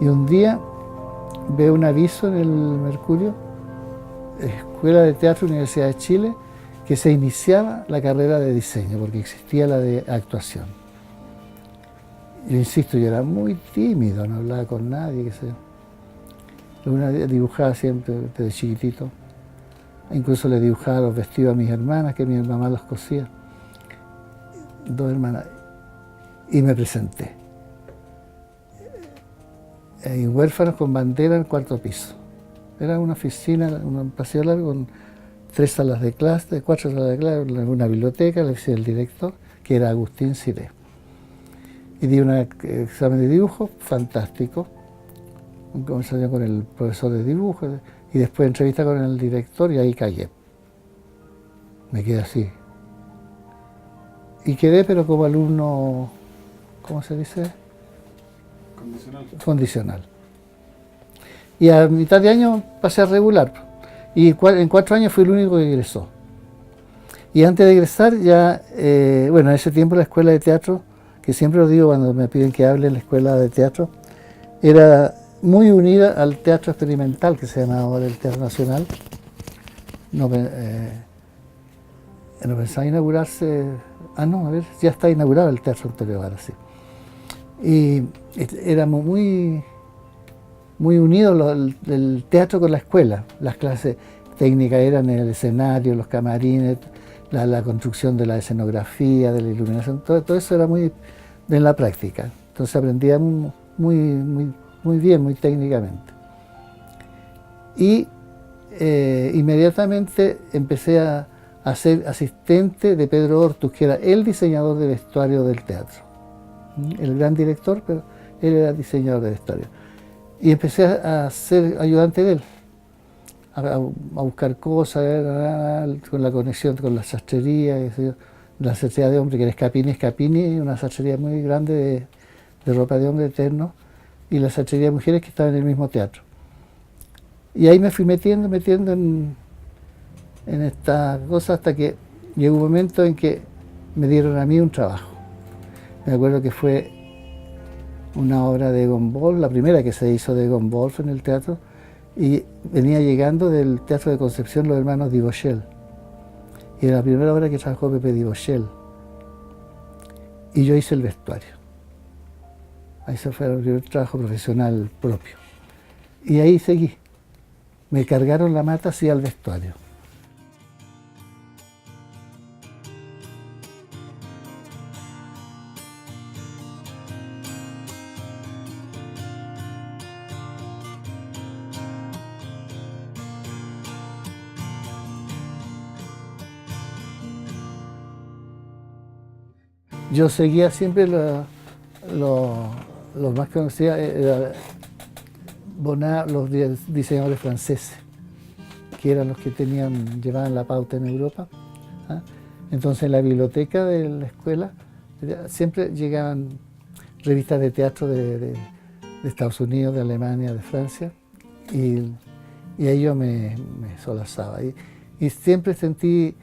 Y un día veo un aviso en el Mercurio, Escuela de Teatro Universidad de Chile, que se iniciaba la carrera de diseño, porque existía la de actuación. Yo insisto, yo era muy tímido, no hablaba con nadie, qué sé yo. Una dibujaba siempre desde chiquitito. Incluso le dibujaba los vestidos a mis hermanas, que mi mamá los cosía. Dos hermanas. Y me presenté. En Huérfanos con Bandera, en el cuarto piso. Era una oficina, un pasillo largo con 3 salas de clase, 4 salas de clase, una biblioteca, la oficina del director, que era Agustín Ciré. Y di un examen de dibujo fantástico, una conversación con el profesor de dibujo, y después entrevista con el director y ahí callé. Me quedé así. Y quedé, pero como alumno, ¿cómo se dice? Condicional. Y a mitad de año pasé a regular. Y en 4 años fui el único que egresó. Y antes de egresar ya, bueno, en ese tiempo la escuela de teatro, que siempre lo digo cuando me piden que hable en la escuela de teatro, era muy unida al teatro experimental, que se llama ahora el Teatro Nacional. No pensaba inaugurarse, no, a ver, ya está inaugurado el teatro anterior ahora sí. Y éramos muy unidos el teatro con la escuela. Las clases técnicas eran en el escenario, los camarines, la construcción de la escenografía, de la iluminación, todo eso era muy en la práctica. Entonces aprendía muy bien, muy técnicamente. Y inmediatamente empecé a ser asistente de Pedro Hortus, que era el diseñador de vestuario del teatro. El gran director, pero él era diseñador de vestuario. Y empecé a ser ayudante de él, a buscar cosas, con la conexión con la sastrería, la sastrería de hombre, que era Scapini, una sastrería muy grande de ropa de hombre eterno, y la sastrería de mujeres que estaba en el mismo teatro. Y ahí me fui metiendo en esta cosa hasta que llegó un momento en que me dieron a mí un trabajo. Me acuerdo que fue una obra de Egon Wolf, la primera que se hizo de Egon Wolf en el teatro, y venía llegando del Teatro de Concepción los hermanos Dibochel. Y era la primera obra que trabajó Pepe Dibochel. Y yo hice el vestuario. Ese fue el primer trabajo profesional propio. Y ahí seguí. Me cargaron la mata así al vestuario. Yo seguía siempre los más conocidos, Bonnat, los diseñadores franceses, que eran los que llevaban la pauta en Europa. Entonces en la biblioteca de la escuela siempre llegaban revistas de teatro de Estados Unidos, de Alemania, de Francia, y ahí yo me solazaba. Y siempre sentí,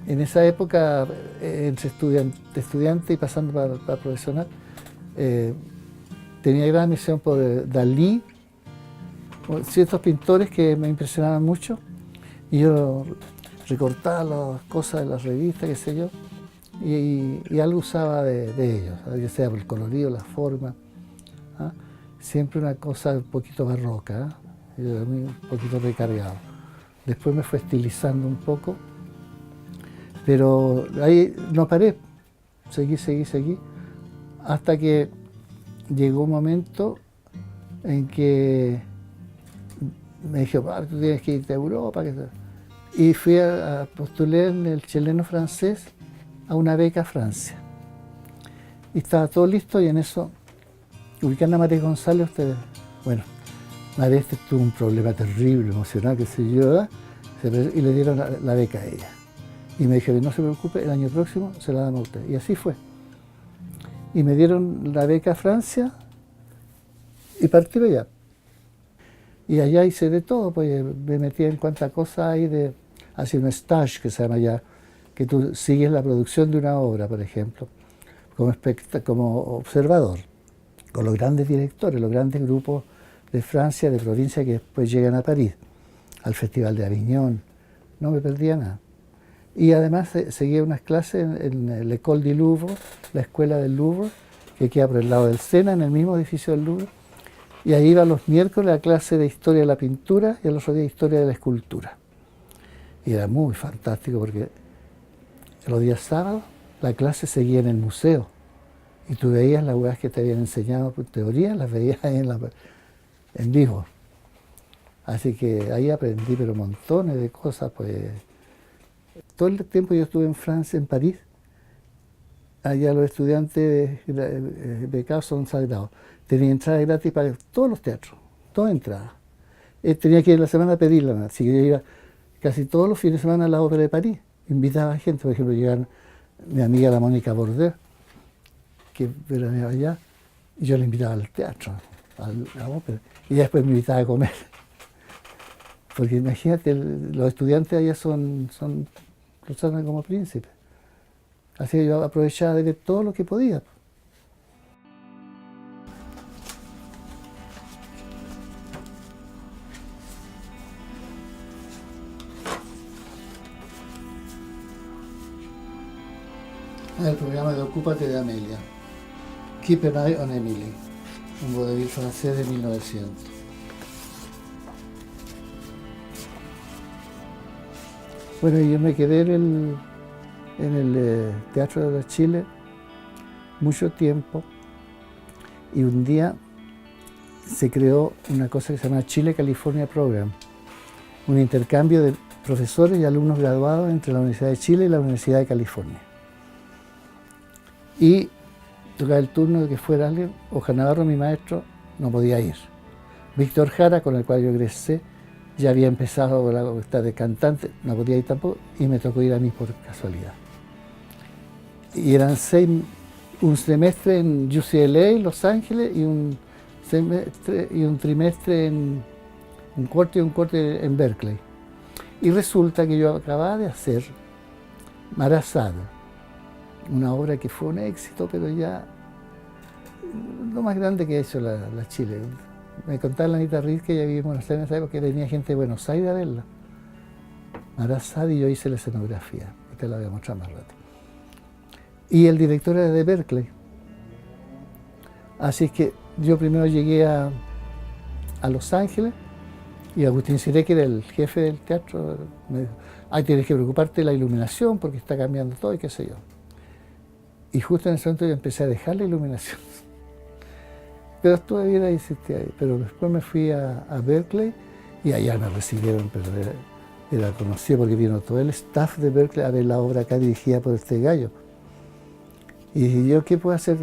en esa época, entre estudiante y pasando para profesional, tenía gran admiración por Dalí, por ciertos pintores que me impresionaban mucho, y yo recortaba las cosas de las revistas, qué sé yo, y algo usaba de ellos, ya sea por el colorido, la forma, siempre una cosa un poquito barroca, un poquito recargado. Después me fue estilizando un poco, pero ahí no paré, seguí, hasta que llegó un momento en que me dijo, tú tienes que irte a Europa. Y fui a postular en el chileno francés a una beca a Francia. Y estaba todo listo y en eso ubican a María González, ustedes. Bueno, María tuvo un problema terrible, emocional, qué sé yo, y le dieron la beca a ella. Y me dijeron, no se preocupe, el año próximo se la damos a usted. Y así fue. Y me dieron la beca a Francia y partí para allá. Y allá hice de todo, pues me metí en cuantas cosas hay hacer un stage que se llama allá, que tú sigues la producción de una obra, por ejemplo, como observador. con los grandes directores, los grandes grupos de Francia, de provincia, que después llegan a París, al Festival de Aviñón. No me perdía nada. Y además seguía unas clases en l'École du Louvre, la Escuela del Louvre, que queda por el lado del Sena, en el mismo edificio del Louvre. Y ahí iba los miércoles a clase de Historia de la Pintura y el otro día Historia de la Escultura. Y era muy fantástico porque los días sábados la clase seguía en el museo. Y tú veías las huevas que te habían enseñado por teoría, las veías ahí en vivo. Así que ahí aprendí pero montones de cosas. Pues todo el tiempo yo estuve en Francia, en París. Allá los estudiantes becados son sagrados. Tenía entrada gratis para todos los teatros, toda entrada. Tenía que ir la semana a pedirla, así que yo iba casi todos los fines de semana a la Ópera de París. Invitaba a gente, por ejemplo, llegaban mi amiga la Mónica Bordet, que veraneaba allá, y yo la invitaba al teatro, a la ópera, y ella después me invitaba a comer. Porque imagínate, los estudiantes allá los tratan como príncipes. Así que yo aprovechaba de ver todo lo que podía. El programa de Ocúpate de Amelia. Keep an Eye on Emily, un vodevil francés de 1900. Bueno, yo me quedé en el Teatro de la Chile mucho tiempo y un día se creó una cosa que se llama Chile-California Program, un intercambio de profesores y alumnos graduados entre la Universidad de Chile y la Universidad de California. Y tocaba el turno de que fuera alguien. Oscar Navarro, mi maestro, no podía ir. Víctor Jara, con el cual yo egresé, ya había empezado la facultad de cantante, no podía ir tampoco, y me tocó ir a mí por casualidad. Y eran un semestre en UCLA, Los Ángeles, y un trimestre un corte en Berkeley. Y resulta que yo acababa de hacer Marazad, una obra que fue un éxito, pero ya lo más grande que ha hecho la Chile. Me contaba la Anita Riz que ella vivía en Buenos Aires en esa época, que venía gente de Buenos Aires a verla. Marazad, y yo hice la escenografía, y te la voy a mostrar más rato. Y el director era de Berkeley. Así que yo primero llegué a Los Ángeles, y Agustín Siré, que era el jefe del teatro, me dijo: ay, tienes que preocuparte de la iluminación porque está cambiando todo y qué sé yo. Y justo en ese momento yo empecé a dejar la iluminación. Pero todavía insistí ahí. Pero después me fui a Berkeley y allá me recibieron, pero era conocido porque vino todo el staff de Berkeley a ver la obra acá dirigida por este gallo. Y dije, ¿yo qué puedo hacer?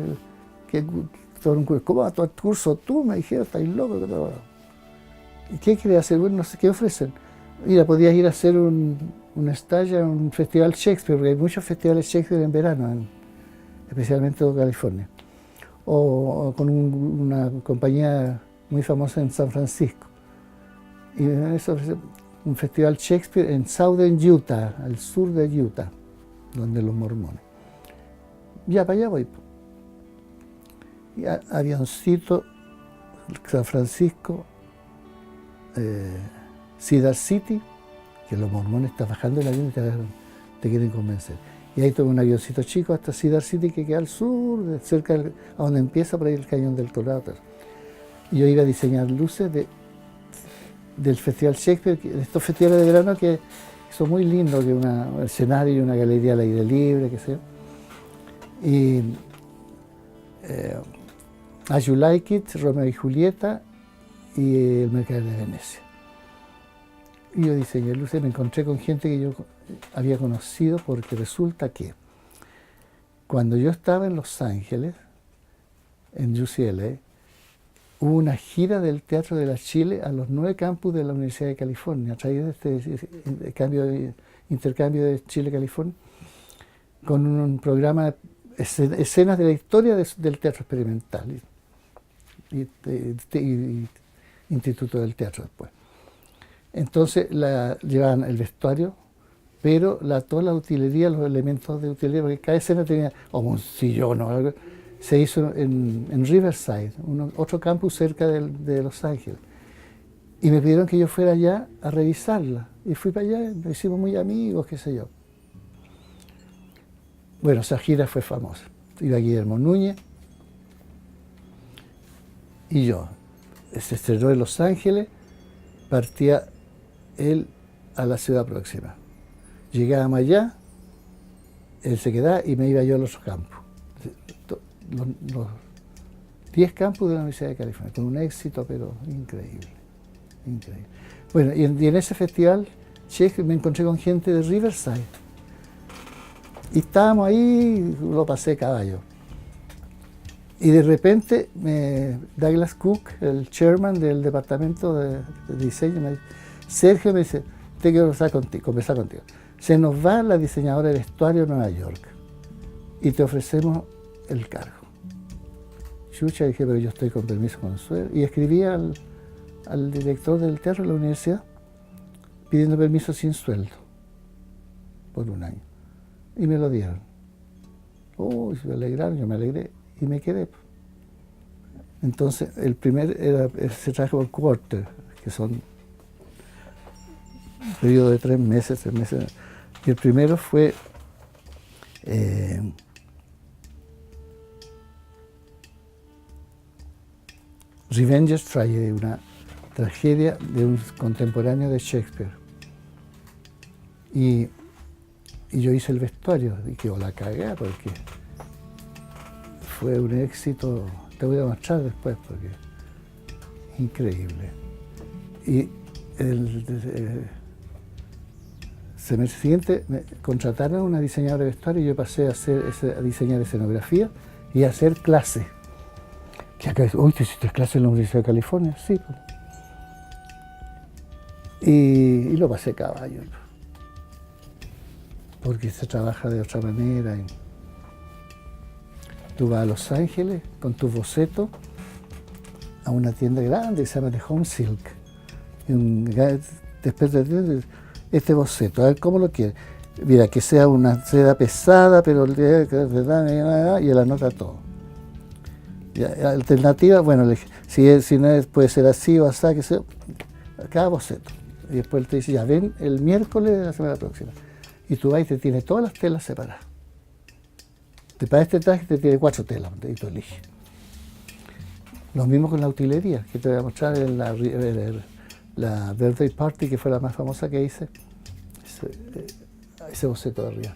¿Cómo vas a tomar curso tú? Me dijeron, estás loco. ¿Y qué quieres hacer? Bueno, no sé, ¿qué ofrecen? Mira, podías ir a hacer un stage a un festival Shakespeare, porque hay muchos festivales Shakespeare en verano, especialmente en California. O con una compañía muy famosa en San Francisco. Y eso ofrece un festival Shakespeare en Southern Utah, al sur de Utah, donde los mormones. Ya para allá voy. Y avioncito, San Francisco, Cedar City, que los mormones están bajando el avión y te quieren convencer. Y ahí tomé un avioncito chico hasta Cedar City, que queda al sur, cerca a donde empieza por ahí el Cañón del Colorado. Y yo iba a diseñar luces del Festival Shakespeare, de estos festivales de verano que son muy lindos, que un escenario y una galería al aire libre, qué sé yo. Y As You Like It, Romeo y Julieta y El Mercader de Venecia. Y yo diseñé luces y me encontré con gente que yo había conocido, porque resulta que cuando yo estaba en Los Ángeles, en UCLA, hubo una gira del Teatro de la Chile a los 9 campus de la Universidad de California, a través de este intercambio de Chile-California, con un programa de escenas de la historia del teatro experimental y Instituto del Teatro después. Entonces llevaban el vestuario, pero toda la utilería, los elementos de utilería, porque cada escena tenía un sillón o algo, se hizo en Riverside, otro campus cerca de Los Ángeles. Y me pidieron que yo fuera allá a revisarla. Y fui para allá, nos hicimos muy amigos, qué sé yo. Bueno, esa gira fue famosa. Iba Guillermo Núñez y yo. Se estrenó en Los Ángeles, partía él a la ciudad próxima. Llegábamos allá, él se quedaba y me iba yo a los campos. Los 10 campus de la Universidad de California, con un éxito pero increíble, increíble. Bueno, y en ese festival me encontré con gente de Riverside. Y estábamos ahí, lo pasé caballo. Y de repente Douglas Cook, el chairman del departamento de diseño, me dice, Sergio, me dice, te quiero conversar contigo. Se nos va la diseñadora de vestuario a Nueva York y te ofrecemos el cargo. Chucha, dije, pero yo estoy con permiso con sueldo. Y escribí al director del teatro de la universidad pidiendo permiso sin sueldo por un año. Y me lo dieron. Uy, se me alegraron, yo me alegré y me quedé. Entonces, el primer se trajo por quarter, que son un periodo de 3 meses. Y el primero fue Revenger's Tragedy, una tragedia de un contemporáneo de Shakespeare. Y yo hice el vestuario y quedó la cagada porque fue un éxito, te voy a mostrar después porque es increíble. Y el semestre siguiente me contrataron a una diseñadora de vestuario y yo pasé a diseñar escenografía y a hacer clase. Que acá, uy, ¿te hiciste clase en la Universidad de California? Sí. Y lo pasé caballo. Porque se trabaja de otra manera. Tú vas a Los Ángeles con tus bocetos a una tienda grande que se llama The Home Silk. Y después de este boceto, a ver cómo lo quieres. Mira, que sea una seda pesada, pero y él anota todo. Y alternativa, bueno, si no es, puede ser así o así, que sea, cada boceto. Y después él te dice, ya ven el miércoles de la semana próxima. Y tú vas y te tiene todas las telas separadas. Para este traje te tiene 4 telas y tú eliges. Lo mismo con la utilería, que te voy a mostrar en la Birthday Party, que fue la más famosa que hice. Ese boceto de arriba.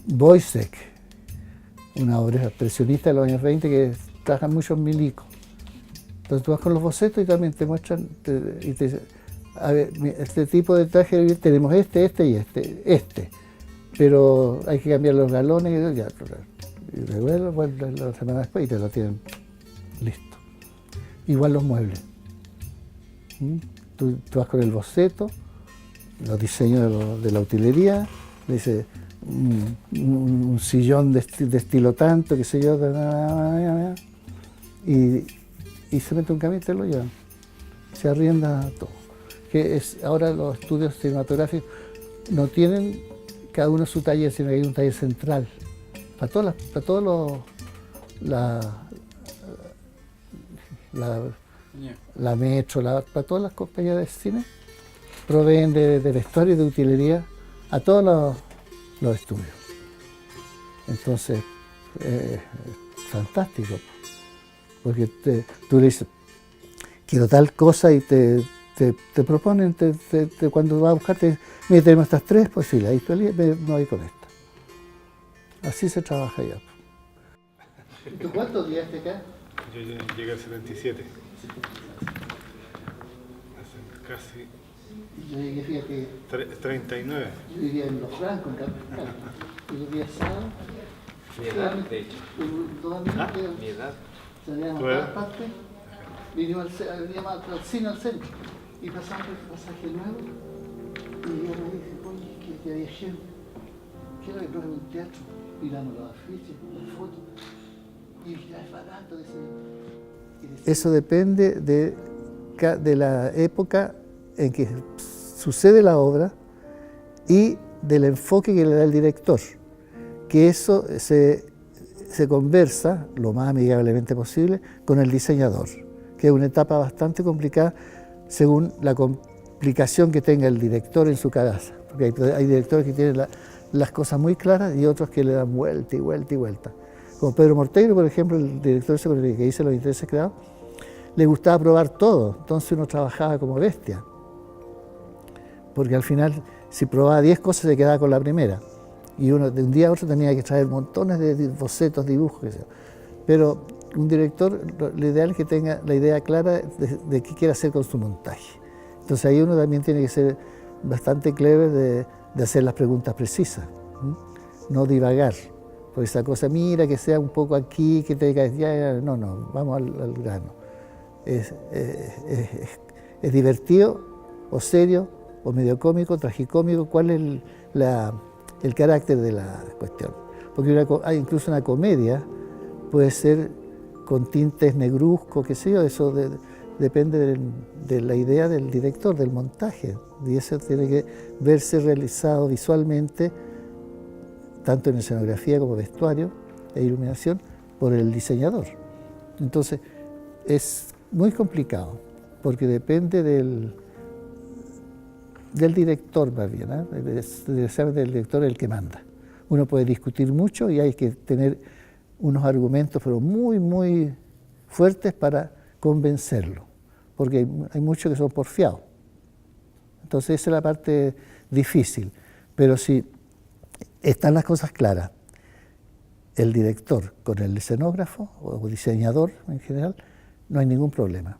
Boisek, una obra expresionista de los años 20 que trabaja mucho en milico. Entonces tú vas con los bocetos y también te muestran y te dicen, a ver, este tipo de traje tenemos este y este, pero hay que cambiar los galones y luego vuelve la semana después y te lo tienen listo. Igual los muebles. Tú vas con el boceto, los diseños de la utilería, le dice un sillón de estilo tanto, qué sé yo, y se mete un camión y te lo llevan. Se arrienda todo. Ahora los estudios cinematográficos no tienen cada uno su taller, sino que hay un taller central. Para todos la Metro, para todas las compañías de cine, proveen de vestuario y de utilería a todos los estudios. Entonces, fantástico, porque tú le dices, quiero tal cosa y te proponen, cuando vas a buscarte, mira, tenemos estas 3 posibilidades, y tú me voy con esta. Así se trabaja ya. ¿Y tú cuántos días te quedas? Yo llegué al 77. Hace casi... Yo llegué, fíjate... 39. Yo vivía en Los Francos, en Capital. Yo vivía sábado. Mi edad, de hecho. Mi edad. Salíamos a todas partes. Veníamos al cine al centro. Y pasamos por el pasaje nuevo. Y yo me dije, oye, que había gente. ¿Qué era que no era un teatro? Miramos los afiches, las fotos. Y ya es barato, decía. Eso depende de la época en que sucede la obra y del enfoque que le da el director, que eso se conversa lo más amigablemente posible con el diseñador, que es una etapa bastante complicada según la complicación que tenga el director en su cabeza, porque hay directores que tienen las cosas muy claras y otros que le dan vuelta y vuelta y vuelta. Como Pedro Morteiro, por ejemplo, el director que hizo Los Intereses Creados, le gustaba probar todo, entonces uno trabajaba como bestia, porque al final si probaba 10 cosas se quedaba con la primera, y uno de un día a otro tenía que traer montones de bocetos, dibujos, qué sé yo. Pero un director, lo ideal es que tenga la idea clara de qué quiere hacer con su montaje. Entonces ahí uno también tiene que ser bastante clever de hacer las preguntas precisas, no divagar. Por esa cosa, mira, que sea un poco aquí, que te digas, ya, no, vamos al grano. Es divertido, o serio, o medio cómico, tragicómico, cuál es el carácter de la cuestión. Porque hay incluso una comedia, puede ser con tintes negruzcos, qué sé yo, eso depende de la idea del director, del montaje, y eso tiene que verse realizado visualmente, tanto en escenografía como vestuario e iluminación, por el diseñador. Entonces, es muy complicado, porque depende del director más bien, del director el que manda. Uno puede discutir mucho y hay que tener unos argumentos pero muy, muy fuertes para convencerlo, porque hay muchos que son porfiados. Entonces esa es la parte difícil, pero si están las cosas claras, el director con el escenógrafo o diseñador en general, no hay ningún problema.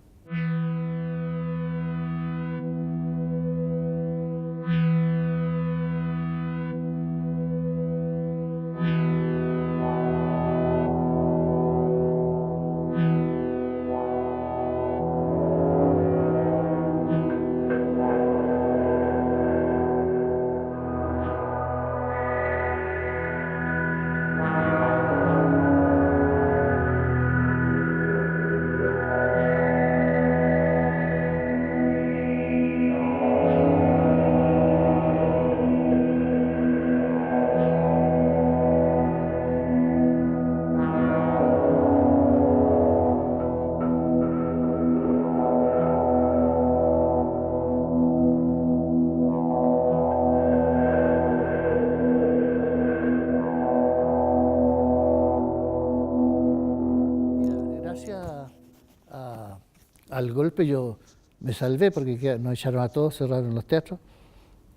Al golpe yo me salvé porque nos echaron a todos, cerraron los teatros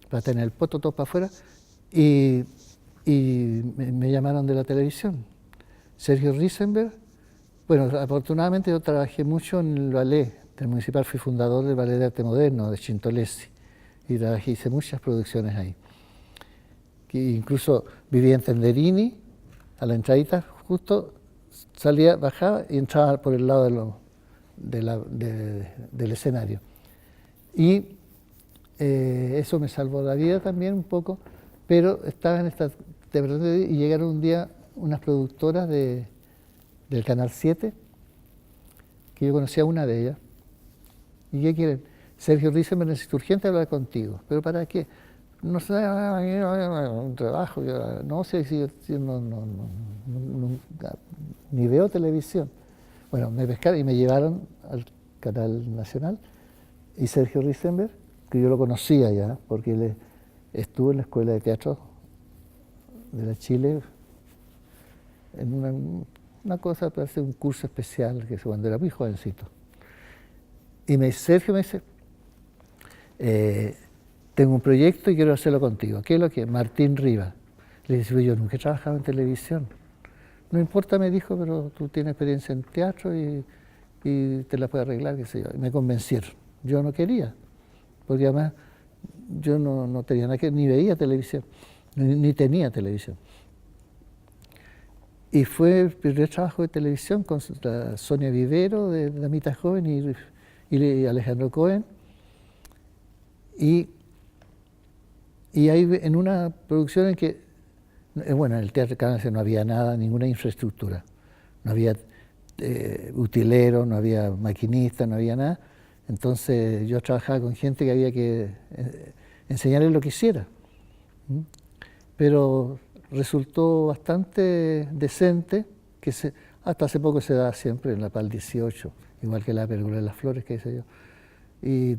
para tener el poto todo para afuera y me llamaron de la televisión. Sergio Risenberg, bueno, afortunadamente yo trabajé mucho en el ballet del Municipal, fui fundador del Ballet de Arte Moderno de Chintolesi y hice muchas producciones ahí. Incluso vivía en Tenderini, a la entradita justo salía, bajaba y entraba por el lado del escenario. Y eso me salvó la vida también un poco, pero estaba en esta y llegaron un día unas productoras del Canal 7, que yo conocía a una de ellas. ¿Y qué quieren? Sergio Risenberg, necesito urgente hablar contigo. ¿Pero para qué? No sé, un trabajo. No sé si ni veo televisión. Bueno, me pescaron y me llevaron al Canal Nacional y Sergio Risenberg, que yo lo conocía ya, porque él estuvo en la Escuela de Teatro de la Chile en una cosa para hacer un curso especial que cuando era muy jovencito. Y Sergio me dice, tengo un proyecto y quiero hacerlo contigo. ¿Qué es lo que es? Martín Rivas. Le dije, yo nunca he trabajado en televisión. No importa, me dijo, pero tú tienes experiencia en teatro y te la puedes arreglar, qué sé yo. Y me convencieron. Yo no quería, porque además yo no tenía nada que ni veía televisión, ni tenía televisión. Y fue el primer trabajo de televisión con la Sonia Vivero, de Damita Joven, y Alejandro Cohen. Y ahí en una producción en que, bueno, en el Teatro Canal no había nada, ninguna infraestructura. No había utilero, no había maquinista, no había nada. Entonces yo trabajaba con gente que había que enseñarles lo que hiciera. Pero resultó bastante decente, que hasta hace poco se da siempre en la PAL 18, igual que la Pérgola de las Flores, que sé yo. Y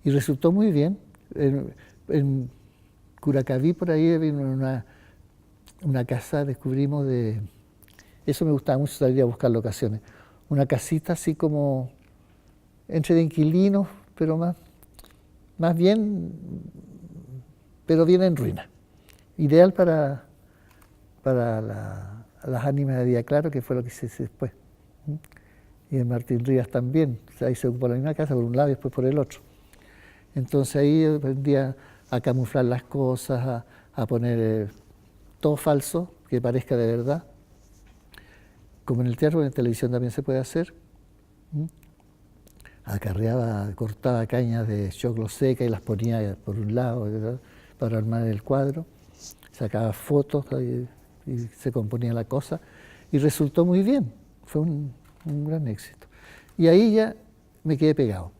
resultó muy bien. En Curacaví, por ahí, vino una casa, descubrimos de... Eso me gustaba mucho, salir a buscar locaciones. Una casita así como entre de inquilinos, pero más bien, pero bien en ruina. Ideal para las ánimas de Día Claro, que fue lo que se hizo después. Y en Martín Rivas también. Ahí se ocupó la misma casa por un lado y después por el otro. Entonces ahí aprendí a camuflar las cosas, a poner todo falso, que parezca de verdad. Como en el teatro, en televisión también se puede hacer. Acarreaba, cortaba cañas de choclo seca y las ponía por un lado, ¿verdad?, para armar el cuadro. Sacaba fotos y se componía la cosa. Y resultó muy bien. Fue un gran éxito. Y ahí ya me quedé pegado.